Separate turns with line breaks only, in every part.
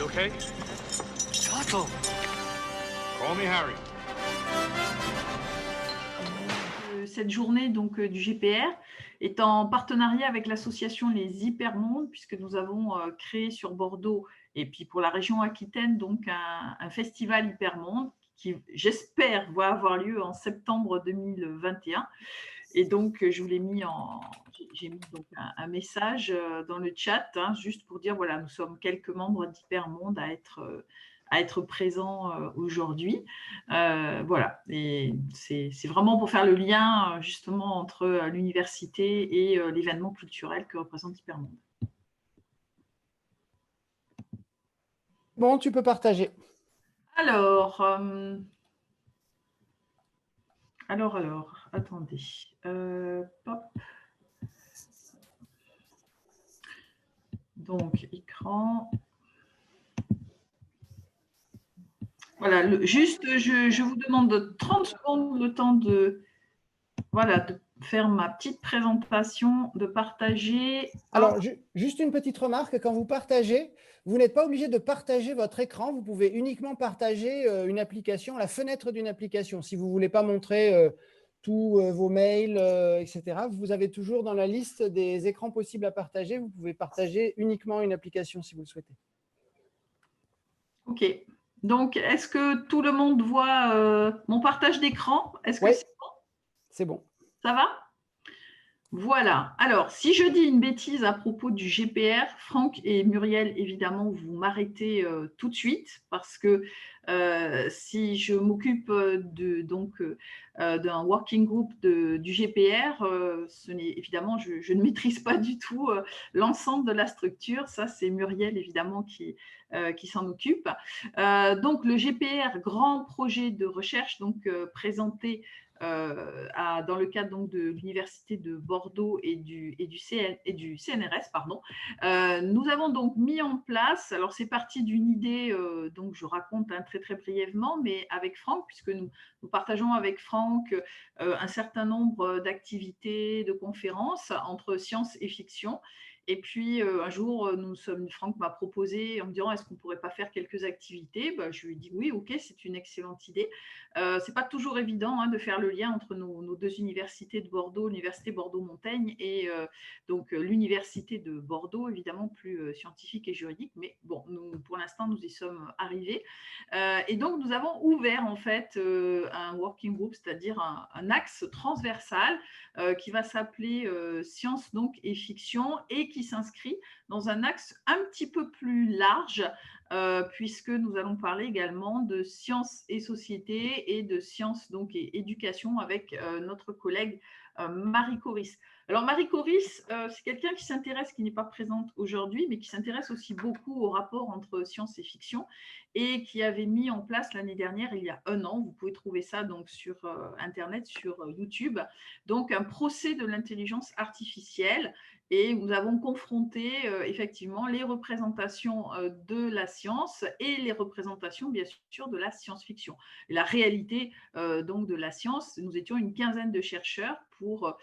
You okay? Sato! Call me Harry.
Cette journée donc, du GPR est en partenariat avec l'association Les Hypermondes, puisque nous avons créé sur Bordeaux et puis pour la région Aquitaine donc un festival Hypermonde qui, j'espère, va avoir lieu en septembre 2021. Et donc, je vous l'ai mis j'ai mis donc un message dans le chat, hein, juste pour dire, voilà, nous sommes quelques membres d'Hypermonde à être présents aujourd'hui. Voilà, et c'est vraiment pour faire le lien justement entre l'université et l'événement culturel que représente Hypermonde.
Bon, tu peux partager.
Alors, attendez. Pop. Donc, écran. Voilà, juste, je vous demande 30 secondes le temps de faire ma petite présentation, de partager.
Alors, juste une petite remarque, quand vous partagez, vous n'êtes pas obligé de partager votre écran, vous pouvez uniquement partager une application, la fenêtre d'une application. Si vous ne voulez pas montrer tous vos mails, etc., vous avez toujours dans la liste des écrans possibles à partager, vous pouvez partager uniquement une application si vous le souhaitez.
OK. Donc, est-ce que tout le monde voit mon partage d'écran? Est-ce que
Oui,
c'est bon?
c'est bon.
Ça va? Voilà. Alors, si je dis une bêtise à propos du GPR, Franck et Muriel, évidemment, vous m'arrêtez tout de suite parce que si je m'occupe d'un working group du GPR, évidemment, je ne maîtrise pas du tout l'ensemble de la structure. Ça, c'est Muriel, évidemment, qui s'en occupe. Donc, le GPR, grand projet de recherche, donc présenté dans le cadre donc, de l'Université de Bordeaux et du CNRS. Pardon. Nous avons donc mis en place, alors c'est parti d'une idée, donc je raconte très très brièvement, mais avec Franck, puisque nous partageons avec Franck un certain nombre d'activités, de conférences entre science et fiction. Et puis, un jour, Franck m'a proposé en me disant, est-ce qu'on ne pourrait pas faire quelques activités? Je lui ai dit, oui, ok, c'est une excellente idée. Ce n'est pas toujours évident de faire le lien entre nos deux universités de Bordeaux, l'Université Bordeaux-Montaigne et donc l'Université de Bordeaux, évidemment plus scientifique et juridique. Mais bon, pour l'instant, nous y sommes arrivés. Et donc, nous avons ouvert en fait un working group, c'est-à-dire un axe transversal qui va s'appeler science donc et fiction et qui s'inscrit dans un axe un petit peu plus large puisque nous allons parler également de sciences et société et de sciences donc et éducation avec notre collègue Marie Coris. Alors Marie Coris, c'est quelqu'un qui s'intéresse, qui n'est pas présente aujourd'hui, mais qui s'intéresse aussi beaucoup au rapport entre science et fiction et qui avait mis en place l'année dernière, il y a un an, vous pouvez trouver ça donc sur Internet, sur YouTube, donc un procès de l'intelligence artificielle. Et nous avons confronté effectivement les représentations de la science et les représentations, bien sûr, de la science-fiction. Et la réalité donc de la science, nous étions une quinzaine de chercheurs pour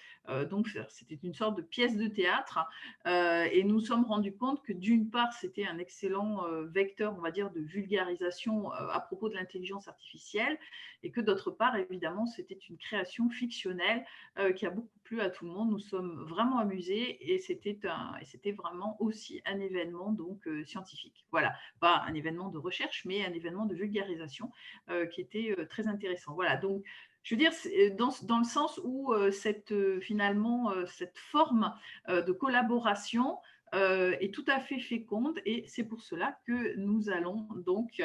donc c'était une sorte de pièce de théâtre et nous nous sommes rendus compte que d'une part, c'était un excellent vecteur, on va dire, de vulgarisation à propos de l'intelligence artificielle et que d'autre part, évidemment, c'était une création fictionnelle qui a beaucoup plu à tout le monde. Nous sommes vraiment amusés et c'était vraiment aussi un événement donc scientifique. Voilà, pas un événement de recherche, mais un événement de vulgarisation qui était très intéressant. Voilà, donc je veux dire, dans le sens où finalement, cette forme de collaboration est tout à fait féconde et c'est pour cela que nous allons donc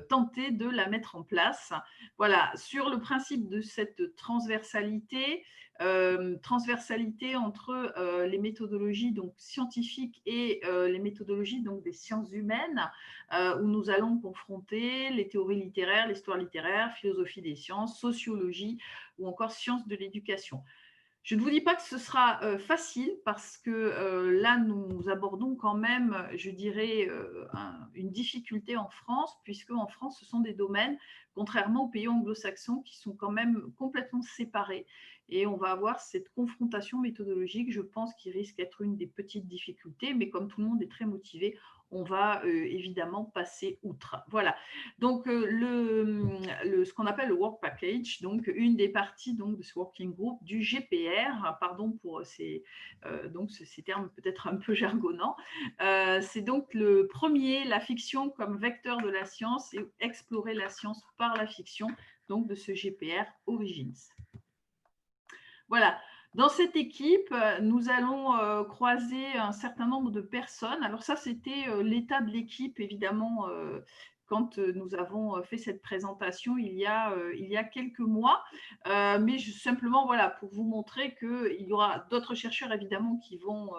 tenter de la mettre en place. Voilà, sur le principe de cette transversalité entre les méthodologies donc, scientifiques et les méthodologies donc, des sciences humaines, où nous allons confronter les théories littéraires, l'histoire littéraire, philosophie des sciences, sociologie ou encore sciences de l'éducation. Je ne vous dis pas que ce sera facile parce que là, nous abordons quand même, je dirais, une difficulté en France, puisque en France, ce sont des domaines, contrairement aux pays anglo-saxons, qui sont quand même complètement séparés. et on va avoir cette confrontation méthodologique, je pense, qui risque d'être une des petites difficultés, mais comme tout le monde est très motivé, on va évidemment passer outre. Voilà, donc ce qu'on appelle le Work Package, donc une des parties donc, de ce Working Group du GPR, pardon pour ces termes peut-être un peu jargonnants, c'est donc le premier, la fiction comme vecteur de la science et explorer la science par la fiction, donc de ce GPR Origins. Voilà. Dans cette équipe, nous allons croiser un certain nombre de personnes. Alors ça, c'était l'état de l'équipe, évidemment, quand nous avons fait cette présentation il y a quelques mois. Mais simplement, voilà, pour vous montrer qu'il y aura d'autres chercheurs, évidemment, qui vont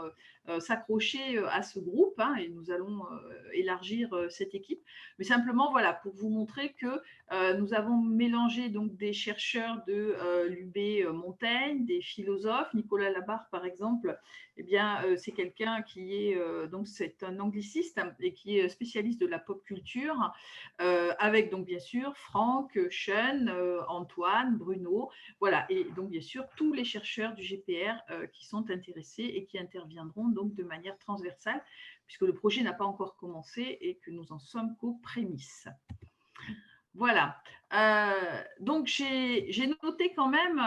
s'accrocher à ce groupe, hein, et nous allons élargir cette équipe. Mais simplement, voilà, pour vous montrer que nous avons mélangé donc des chercheurs de l'UB Montaigne, des philosophes. Nicolas Labarre, par exemple, eh bien, c'est quelqu'un qui est donc c'est un angliciste et qui est spécialiste de la pop culture, avec donc bien sûr Franck, Sean, Antoine, Bruno, voilà, et donc bien sûr tous les chercheurs du GPR qui sont intéressés et qui interviendront donc de manière transversale, puisque le projet n'a pas encore commencé et que nous en sommes qu'aux prémices. Voilà, donc j'ai noté quand même,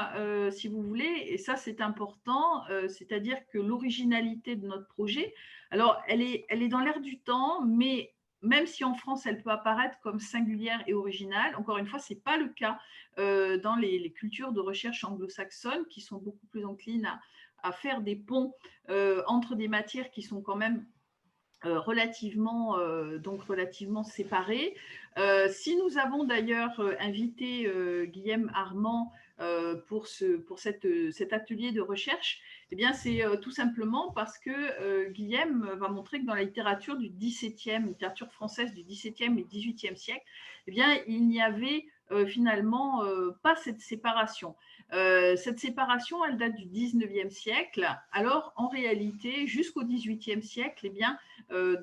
si vous voulez, et ça c'est important, c'est-à-dire que l'originalité de notre projet, alors elle est dans l'air du temps, mais même si en France elle peut apparaître comme singulière et originale, encore une fois, ce n'est pas le cas dans les cultures de recherche anglo-saxonnes qui sont beaucoup plus enclines à faire des ponts entre des matières qui sont quand même relativement séparés. Si nous avons d'ailleurs invité Guillaume Armand pour cet atelier de recherche, eh bien c'est tout simplement parce que Guillaume va montrer que dans la littérature du XVIIe, littérature française du XVIIe et XVIIIe siècle, eh bien il n'y avait finalement pas cette séparation. Cette séparation, elle date du XIXe siècle. Alors, en réalité, jusqu'au XVIIIe siècle, eh bien,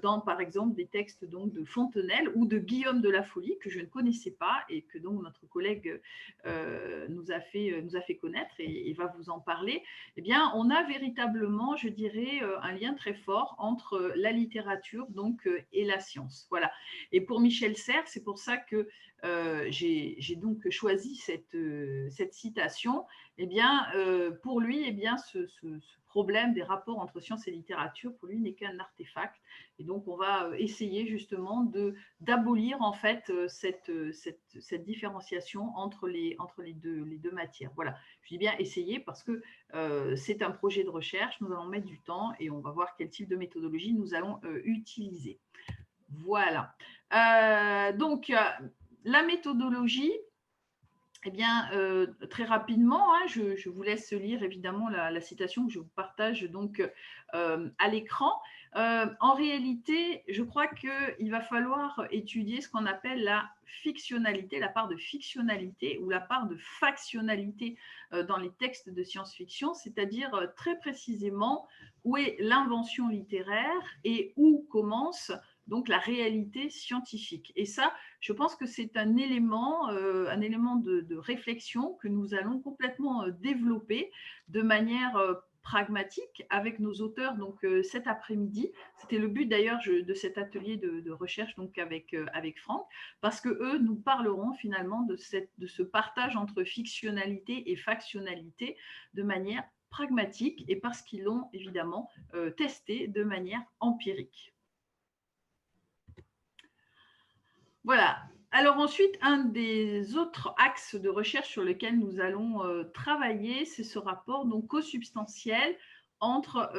dans, par exemple, des textes donc, de Fontenelle ou de Guillaume de la Folie, que je ne connaissais pas et que donc notre collègue nous a fait connaître et va vous en parler, eh bien, on a véritablement, je dirais, un lien très fort entre la littérature donc, et la science. Voilà. Et pour Michel Serres, c'est pour ça que j'ai donc choisi cette citation. Eh bien, pour lui, eh bien, ce problème des rapports entre science et littérature, pour lui, n'est qu'un artefact. Et donc, on va essayer justement d'abolir en fait cette différenciation entre les deux matières. Voilà, je dis bien essayer parce que c'est un projet de recherche, nous allons mettre du temps et on va voir quel type de méthodologie nous allons utiliser. Voilà. Donc, la méthodologie, eh bien, très rapidement, hein, je vous laisse lire évidemment la citation que je vous partage donc à l'écran. En réalité, je crois qu'il va falloir étudier ce qu'on appelle la fictionnalité, la part de fictionnalité ou la part de factionnalité dans les textes de science-fiction, c'est-à-dire très précisément où est l'invention littéraire et où commence donc la réalité scientifique. Et ça, je pense que c'est un élément de réflexion que nous allons complètement développer de manière pragmatique avec nos auteurs donc cet après-midi. C'était le but d'ailleurs de cet atelier de recherche donc avec Franck, parce que eux nous parleront finalement de ce partage entre fictionnalité et factionnalité de manière pragmatique et parce qu'ils l'ont évidemment testé de manière empirique. Voilà. Alors ensuite, un des autres axes de recherche sur lesquels nous allons travailler, c'est ce rapport donc co-substantiel entre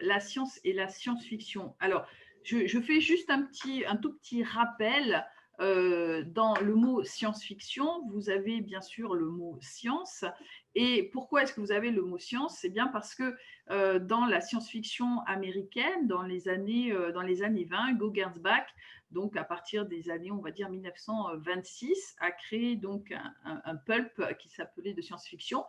la science et la science-fiction. Alors, je fais juste un tout petit rappel. Dans le mot science-fiction, vous avez bien sûr le mot science. Et pourquoi est-ce que vous avez le mot science? C'est bien parce que dans la science-fiction américaine, dans les années 20, Hugo Gernsback, donc à partir des années, on va dire 1926, a créé donc un pulp qui s'appelait de science-fiction,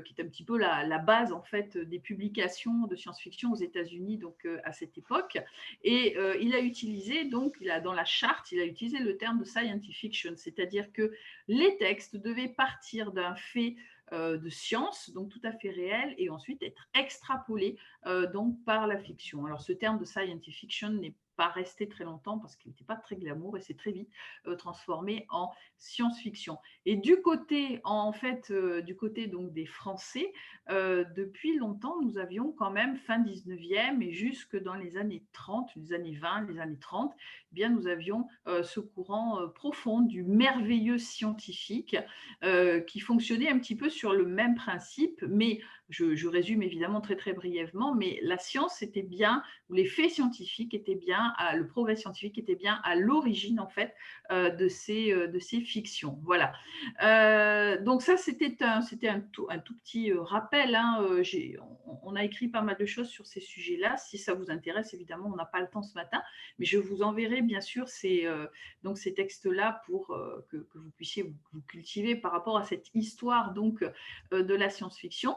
qui est un petit peu la base en fait des publications de science-fiction aux États-Unis donc à cette époque. Et il a utilisé donc dans la charte, il a utilisé le terme de science fiction, c'est-à-dire que les textes devaient partir d'un fait de science, donc tout à fait réel, et ensuite être extrapolé donc par la fiction. Alors ce terme de science fiction n'est pas resté très longtemps parce qu'il n'était pas très glamour et s'est très vite transformé en science-fiction. Et du côté, en fait, du côté donc des Français, depuis longtemps, nous avions quand même fin 19e et jusque dans les années 30, les années 20, les années 30, eh bien, nous avions ce courant profond du merveilleux scientifique qui fonctionnait un petit peu sur le même principe, mais je résume évidemment très très brièvement, mais la science était bien, ou les faits scientifiques étaient bien, le progrès scientifique était bien à l'origine en fait de ces fictions. Voilà. Donc ça c'était un tout petit rappel. Hein. On a écrit pas mal de choses sur ces sujets-là. Si ça vous intéresse, évidemment, on n'a pas le temps ce matin, mais je vous enverrai bien sûr ces textes-là pour que vous puissiez vous cultiver par rapport à cette histoire donc de la science-fiction.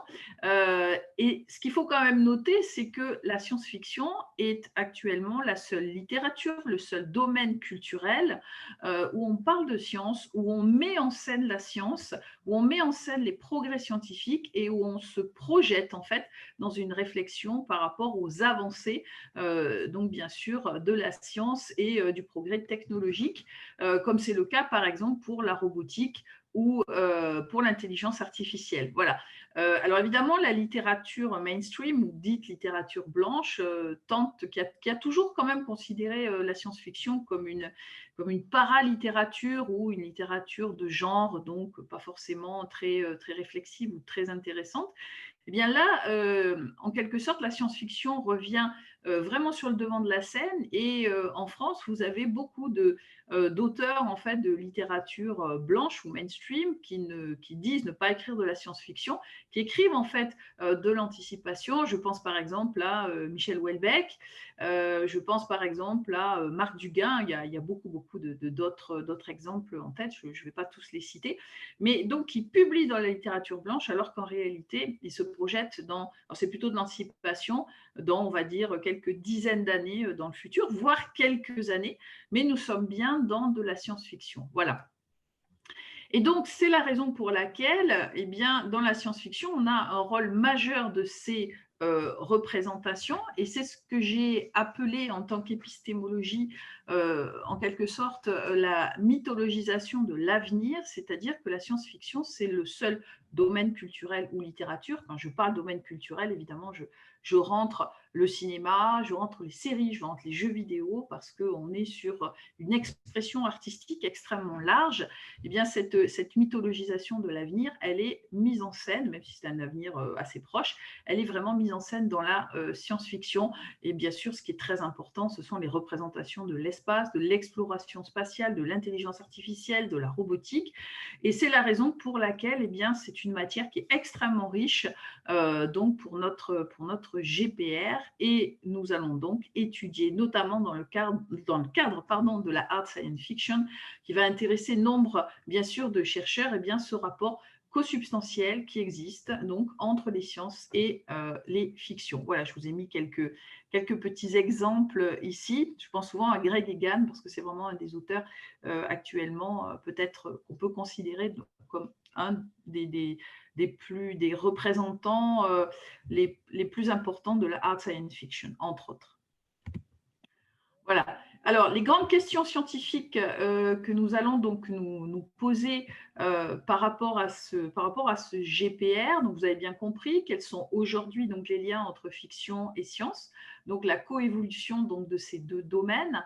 Et ce qu'il faut quand même noter, c'est que la science-fiction est actuellement la seule littérature, le seul domaine culturel où on parle de science, où on met en scène la science, où on met en scène les progrès scientifiques et où on se projette en fait dans une réflexion par rapport aux avancées, donc bien sûr de la science et du progrès technologique, comme c'est le cas par exemple pour la robotique ou pour l'intelligence artificielle. Voilà. Alors évidemment, la littérature mainstream, ou dite littérature blanche, qui a toujours quand même considéré la science-fiction comme une paralittérature ou une littérature de genre, donc pas forcément très réflexive ou très intéressante. Eh bien là, en quelque sorte, la science-fiction revient vraiment sur le devant de la scène et en France, vous avez beaucoup d'auteurs en fait de littérature blanche ou mainstream qui disent ne pas écrire de la science-fiction, qui écrivent en fait de l'anticipation. Je pense par exemple à Michel Houellebecq, je pense par exemple à Marc Duguin. Il y a beaucoup d'autres exemples en tête, je ne vais pas tous les citer, mais donc qui publient dans la littérature blanche alors qu'en réalité, ils se projettent dans, c'est plutôt de l'anticipation, dans on va dire quelques dizaines d'années dans le futur, voire quelques années, mais nous sommes bien dans de la science-fiction. Voilà. Et donc, c'est la raison pour laquelle, eh bien, dans la science-fiction, on a un rôle majeur de ces représentations, et c'est ce que j'ai appelé en tant qu'épistémologie, en quelque sorte, la mythologisation de l'avenir, c'est-à-dire que la science-fiction, c'est le seul domaine culturel ou littérature. Quand je parle domaine culturel, évidemment, je rentre le cinéma, je rentre les séries, je rentre les jeux vidéo, parce qu'on est sur une expression artistique extrêmement large. Eh bien, cette mythologisation de l'avenir, elle est mise en scène, même si c'est un avenir assez proche, elle est vraiment mise en scène dans la science-fiction. Et bien sûr, ce qui est très important, ce sont les représentations de l'espace, de l'exploration spatiale, de l'intelligence artificielle, de la robotique. Et c'est la raison pour laquelle, eh bien, c'est une matière qui est extrêmement riche donc pour notre GPR, et nous allons donc étudier, notamment dans le cadre de la hard science fiction, qui va intéresser nombre, bien sûr, de chercheurs, et bien ce rapport co-substantiel qui existe donc entre les sciences et les fictions. Voilà, je vous ai mis quelques petits exemples ici. Je pense souvent à Greg Egan parce que c'est vraiment un des auteurs actuellement peut-être qu'on peut considérer comme un des représentants les plus importants de la hard science fiction, entre autres. Voilà. Alors, les grandes questions scientifiques que nous allons donc nous poser par rapport à ce GPR, donc vous avez bien compris quels sont aujourd'hui donc les liens entre fiction et science, donc la coévolution donc de ces deux domaines.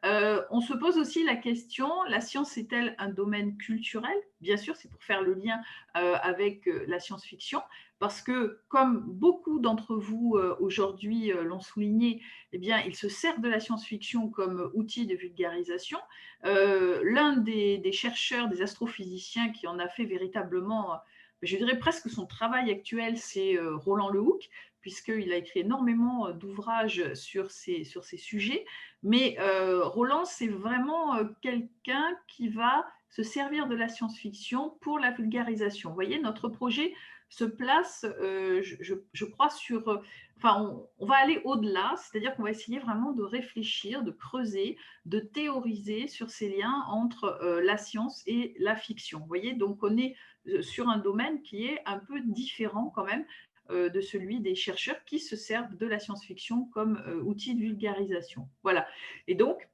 On se pose aussi la question, la science est-elle un domaine culturel? Bien sûr, c'est pour faire le lien avec la science-fiction, parce que comme beaucoup d'entre vous aujourd'hui l'ont souligné, eh bien, ils se servent de la science-fiction comme outil de vulgarisation. L'un des chercheurs, des astrophysiciens qui en a fait véritablement, je dirais presque son travail actuel, c'est Roland Le Houcq, puisqu'il a écrit énormément d'ouvrages sur ces sujets. Mais Roland, c'est vraiment quelqu'un qui va se servir de la science-fiction pour la vulgarisation. Vous voyez, notre projet se place, je crois, sur… Enfin, on va aller au-delà, c'est-à-dire qu'on va essayer vraiment de réfléchir, de creuser, de théoriser sur ces liens entre la science et la fiction. Vous voyez, donc on est sur un domaine qui est un peu différent quand même de celui des chercheurs qui se servent de la science-fiction comme outil de vulgarisation. Voilà. Et donc,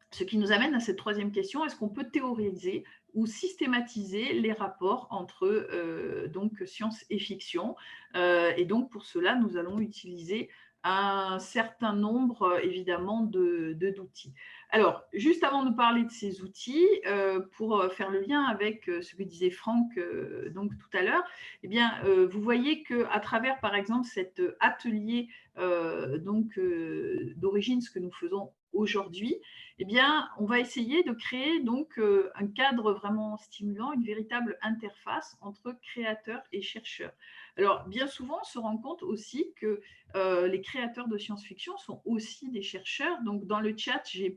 ce qui nous amène à cette troisième question, est-ce qu'on peut théoriser ou systématiser les rapports entre donc science et fiction? Et donc, pour cela, nous allons utiliser un certain nombre, évidemment, d'outils. Alors, juste avant de parler de ces outils, pour faire le lien avec ce que disait Franck donc tout à l'heure, eh bien, vous voyez qu'à travers, par exemple, cet atelier d'origine, ce que nous faisons aujourd'hui, eh bien, on va essayer de créer donc un cadre vraiment stimulant, une véritable interface entre créateurs et chercheurs. Alors, bien souvent, on se rend compte aussi que les créateurs de science-fiction sont aussi des chercheurs. Donc, dans le chat, j'ai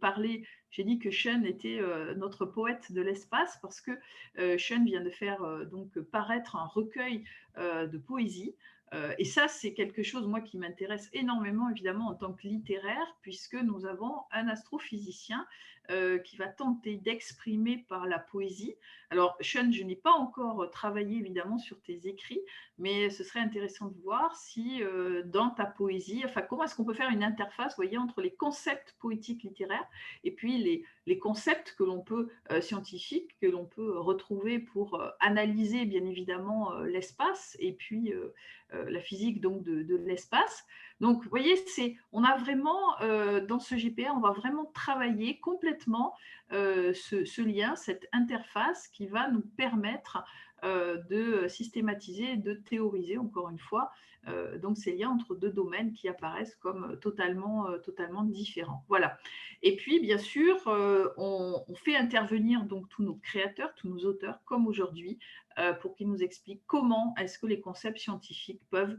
dit que Sean était notre poète de l'espace parce que Sean vient de faire donc paraître un recueil de poésie. Et ça, c'est quelque chose, moi, qui m'intéresse énormément, évidemment, en tant que littéraire, puisque nous avons un astrophysicien qui va tenter d'exprimer par la poésie. Alors, Sean, je n'ai pas encore travaillé, évidemment, sur tes écrits, mais ce serait intéressant de voir si, dans ta poésie, enfin, comment est-ce qu'on peut faire une interface, vous voyez, entre les concepts poétiques littéraires et puis les concepts que l'on peut, scientifiques, que l'on peut retrouver pour analyser, bien évidemment, l'espace et puis la physique donc de l'espace. Donc, vous voyez, on a vraiment, dans ce GPR, on va vraiment travailler complètement ce lien, cette interface qui va nous permettre de systématiser, de théoriser, encore une fois, donc ces liens entre deux domaines qui apparaissent comme totalement différents. Voilà. Et puis, bien sûr, on fait intervenir donc tous nos créateurs, tous nos auteurs, comme aujourd'hui, pour qu'ils nous expliquent comment est-ce que les concepts scientifiques peuvent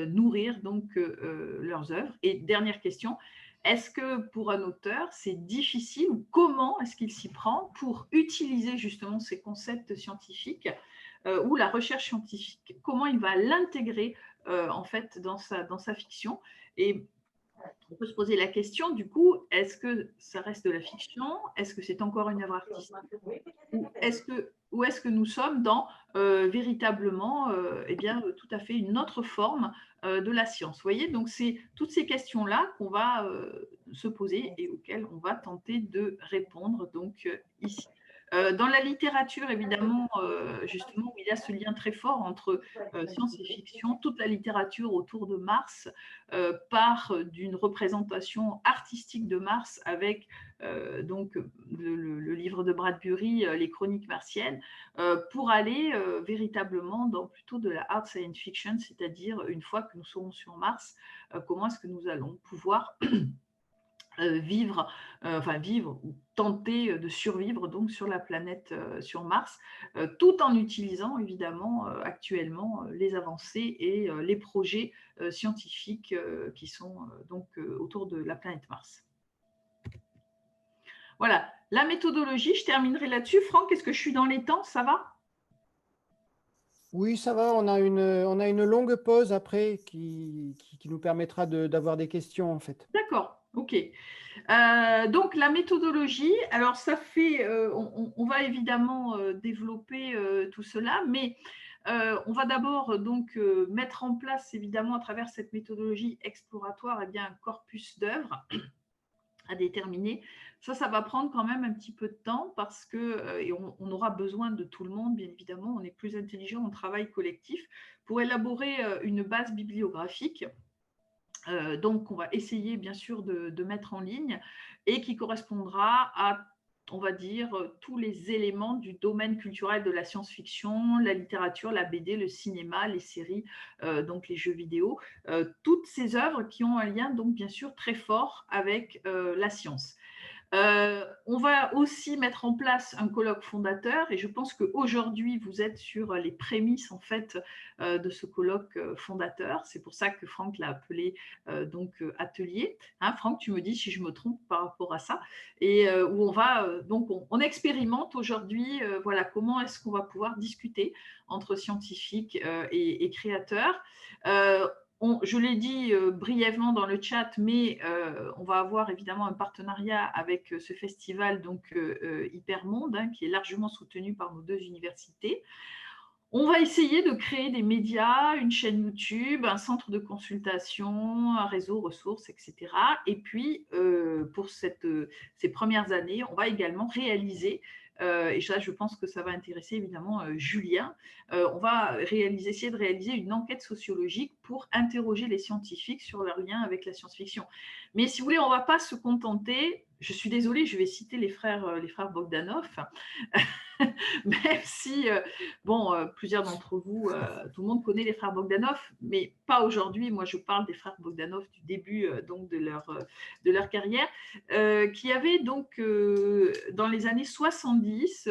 nourrir donc leurs œuvres. Et dernière question, est-ce que pour un auteur, c'est difficile ou comment est-ce qu'il s'y prend pour utiliser justement ces concepts scientifiques ou la recherche scientifique? Comment il va l'intégrer en fait dans sa fiction? Et on peut se poser la question, du coup, est-ce que ça reste de la fiction? Est-ce que c'est encore une œuvre artistique? Ou est-ce que nous sommes dans véritablement eh bien, tout à fait une autre forme de la science? Vous voyez, donc c'est toutes ces questions-là qu'on va se poser et auxquelles on va tenter de répondre donc ici. Dans la littérature, évidemment, justement, où il y a ce lien très fort entre science et fiction, toute la littérature autour de Mars part d'une représentation artistique de Mars avec donc le livre de Bradbury, Les Chroniques martiennes, pour aller véritablement dans plutôt de la hard science fiction, c'est-à-dire une fois que nous serons sur Mars, comment est-ce que nous allons pouvoir vivre ou tenter de survivre donc sur la planète, sur Mars, tout en utilisant évidemment actuellement les avancées et les projets scientifiques qui sont donc autour de la planète Mars. Voilà, la méthodologie, je terminerai là-dessus. Franck, est-ce que je suis dans les temps? Ça va?
Oui, ça va. On a une longue pause après qui nous permettra d'avoir des questions, en fait.
D'accord, ok. Donc la méthodologie, alors ça fait, on va évidemment développer tout cela, mais on va d'abord donc mettre en place évidemment à travers cette méthodologie exploratoire eh bien, un corpus d'œuvres à déterminer. Ça va prendre quand même un petit peu de temps parce que, et on aura besoin de tout le monde, bien évidemment, on est plus intelligent, on travaille collectif, pour élaborer une base bibliographique. Donc, on va essayer bien sûr de mettre en ligne et qui correspondra à, on va dire, tous les éléments du domaine culturel de la science-fiction, la littérature, la BD, le cinéma, les séries, donc les jeux vidéo, toutes ces œuvres qui ont un lien donc bien sûr très fort avec la science. On va aussi mettre en place un colloque fondateur et je pense qu'aujourd'hui, vous êtes sur les prémices en fait de ce colloque fondateur. C'est pour ça que Franck l'a appelé donc atelier. Hein, Franck, tu me dis si je me trompe par rapport à ça. Et où on va donc on expérimente aujourd'hui voilà comment est-ce qu'on va pouvoir discuter entre scientifiques et créateurs. Je l'ai dit brièvement dans le chat, mais on va avoir évidemment un partenariat avec ce festival donc Hypermonde, hein, qui est largement soutenu par nos deux universités. On va essayer de créer des médias, une chaîne YouTube, un centre de consultation, un réseau ressources, etc. Et puis, pour ces premières années, on va également réaliser, et ça, je pense que ça va intéresser évidemment Julien, on va essayer de réaliser une enquête sociologique pour interroger les scientifiques sur leur lien avec la science-fiction. Mais si vous voulez, on ne va pas se contenter, je suis désolée, je vais citer les frères Bogdanov, même si, bon, plusieurs d'entre vous, tout le monde connaît les frères Bogdanov, mais pas aujourd'hui. Moi, je parle des frères Bogdanov du début donc de leur carrière, qui avaient donc, dans les années 70,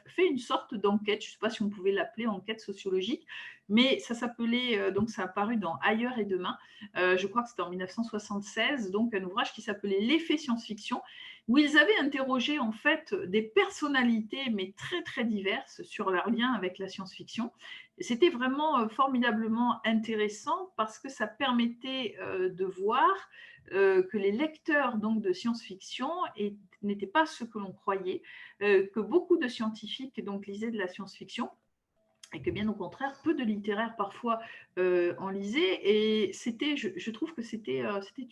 fait une sorte d'enquête, je ne sais pas si on pouvait l'appeler enquête sociologique, mais ça s'appelait, donc ça a apparu dans Ailleurs et demain, je crois que c'était en 1976, donc un ouvrage qui s'appelait L'effet science-fiction, où ils avaient interrogé en fait des personnalités, mais très très diverses, sur leur lien avec la science-fiction. C'était vraiment formidablement intéressant parce que ça permettait de voir que les lecteurs donc, de science-fiction n'étaient pas ceux que l'on croyait, que beaucoup de scientifiques donc, lisaient de la science-fiction, et que bien au contraire, peu de littéraires parfois en lisaient. Et je trouve que c'était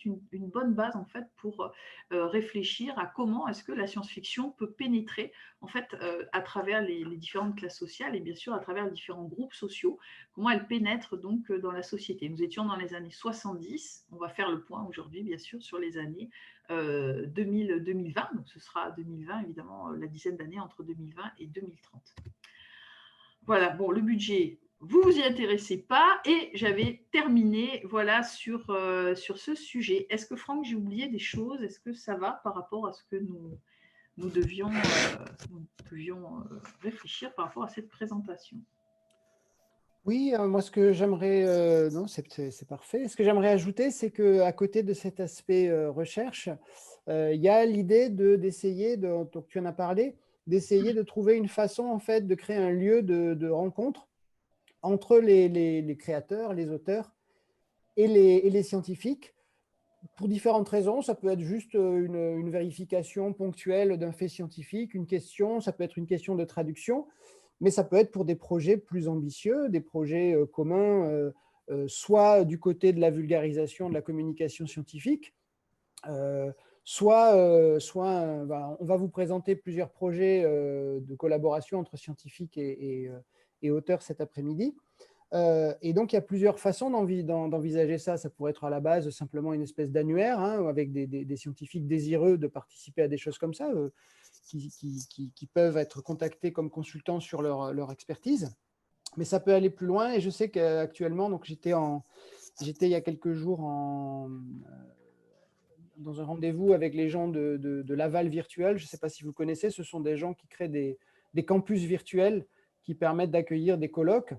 une bonne base en fait pour réfléchir à comment est-ce que la science-fiction peut pénétrer en fait à travers les différentes classes sociales et bien sûr à travers les différents groupes sociaux, comment elle pénètre donc dans la société. Nous étions dans les années 70, on va faire le point aujourd'hui bien sûr sur les années 2020, donc ce sera 2020 évidemment la dizaine d'années entre 2020 et 2030. Voilà, bon, le budget, vous vous y intéressez pas et j'avais terminé voilà, sur ce sujet. Est-ce que Franck, j'ai oublié des choses? Est-ce que ça va par rapport à ce que nous devions réfléchir par rapport à cette présentation?
Oui, moi, ce que j'aimerais, non, c'est parfait. Ce que j'aimerais ajouter, c'est qu'à côté de cet aspect recherche, il y a l'idée d'essayer, donc tu en as parlé, d'essayer de trouver une façon, en fait, de créer un lieu de rencontre entre les créateurs, les auteurs et les scientifiques, pour différentes raisons. Ça peut être juste une vérification ponctuelle d'un fait scientifique, une question, ça peut être une question de traduction, mais ça peut être pour des projets plus ambitieux, des projets communs, soit du côté de la vulgarisation de la communication scientifique, soit on va vous présenter plusieurs projets de collaboration entre scientifiques et auteurs cet après-midi. Et donc, il y a plusieurs façons d'envisager ça. Ça pourrait être à la base simplement une espèce d'annuaire, hein, avec des scientifiques désireux de participer à des choses comme ça, qui peuvent être contactés comme consultants sur leur expertise. Mais ça peut aller plus loin. Et je sais qu'actuellement, donc j'étais il y a quelques jours dans un rendez-vous avec les gens de Laval Virtuel. Je ne sais pas si vous connaissez, ce sont des gens qui créent des campus virtuels qui permettent d'accueillir des colloques,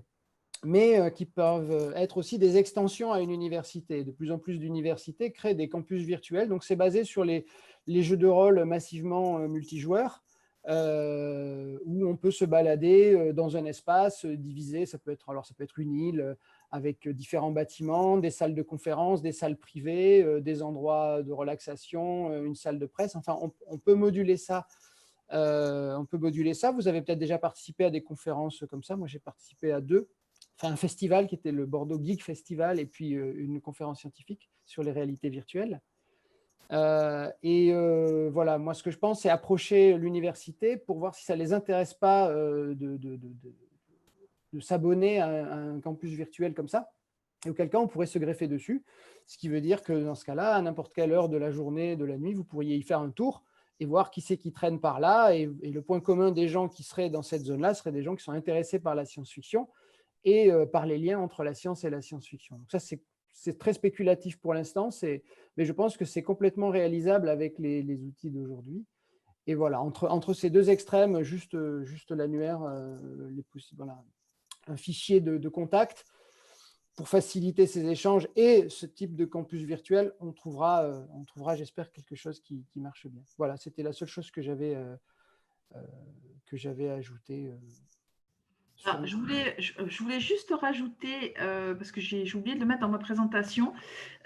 mais qui peuvent être aussi des extensions à une université. De plus en plus d'universités créent des campus virtuels. Donc, c'est basé sur les jeux de rôle massivement multijoueurs, où on peut se balader dans un espace divisé. Ça peut être une île avec différents bâtiments, des salles de conférence, des salles privées, des endroits de relaxation, une salle de presse. Enfin, on peut moduler ça. Vous avez peut-être déjà participé à des conférences comme ça. Moi, j'ai participé à 2. Enfin, un festival qui était le Bordeaux Geek Festival et puis une conférence scientifique sur les réalités virtuelles. Voilà, moi, ce que je pense, c'est approcher l'université pour voir si ça ne les intéresse pas de s'abonner à un campus virtuel comme ça. Et auquel cas, on pourrait se greffer dessus. Ce qui veut dire que dans ce cas-là, à n'importe quelle heure de la journée, de la nuit, vous pourriez y faire un tour et voir qui c'est qui traîne par là. Et le point commun des gens qui seraient dans cette zone-là seraient des gens qui sont intéressés par la science-fiction et par les liens entre la science et la science-fiction. Donc ça, c'est très spéculatif pour l'instant, mais je pense que c'est complètement réalisable avec les outils d'aujourd'hui. Et voilà, entre ces deux extrêmes, juste l'annuaire, voilà, un fichier de contact pour faciliter ces échanges et ce type de campus virtuel, on trouvera j'espère, quelque chose qui marche bien. Voilà, c'était la seule chose que j'avais ajouté
Ah, je voulais juste rajouter, parce que j'ai oublié de le mettre dans ma présentation,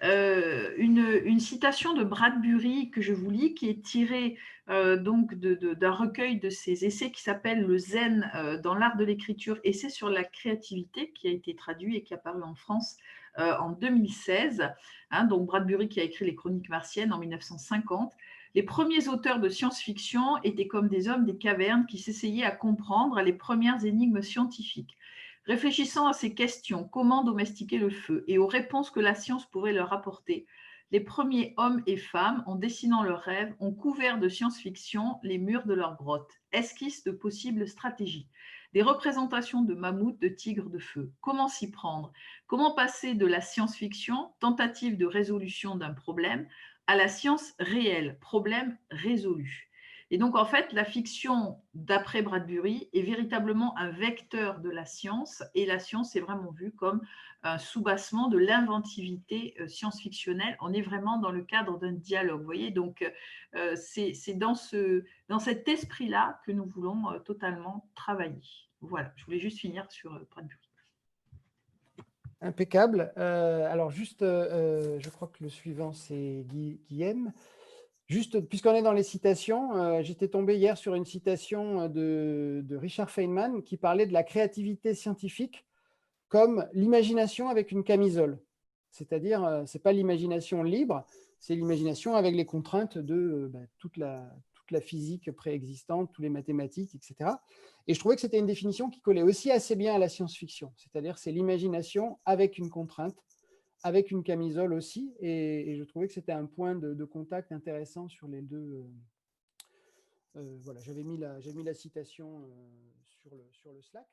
une citation de Bradbury que je vous lis, qui est tirée donc d'un recueil de ses essais qui s'appelle Le Zen dans l'art de l'écriture, essai sur la créativité, qui a été traduit et qui est apparu en France en 2016. Hein, donc Bradbury qui a écrit les Chroniques martiennes en 1950. Les premiers auteurs de science-fiction étaient comme des hommes des cavernes qui s'essayaient à comprendre les premières énigmes scientifiques. Réfléchissant à ces questions, comment domestiquer le feu, et aux réponses que la science pourrait leur apporter, les premiers hommes et femmes, en dessinant leurs rêves, ont couvert de science-fiction les murs de leurs grottes, esquisses de possibles stratégies, des représentations de mammouths, de tigres de feu. Comment s'y prendre? Comment passer de la science-fiction, tentative de résolution d'un problème, à la science réelle, problème résolu? Et donc, en fait, la fiction, d'après Bradbury, est véritablement un vecteur de la science, et la science est vraiment vue comme un soubassement de l'inventivité science-fictionnelle. On est vraiment dans le cadre d'un dialogue, vous voyez. Donc, c'est dans cet esprit-là que nous voulons totalement travailler. Voilà, je voulais juste finir sur Bradbury.
Impeccable. Alors juste, je crois que le suivant, c'est Guillaume. Juste, puisqu'on est dans les citations, j'étais tombé hier sur une citation de Richard Feynman qui parlait de la créativité scientifique comme l'imagination avec une camisole. C'est-à-dire, ce n'est pas l'imagination libre, c'est l'imagination avec les contraintes de toute la physique préexistante, toutes les mathématiques, etc. Et je trouvais que c'était une définition qui collait aussi assez bien à la science-fiction. C'est-à-dire, c'est l'imagination avec une contrainte, avec une camisole aussi. Et je trouvais que c'était un point de contact intéressant sur les deux. Voilà, j'ai mis la citation sur le Slack.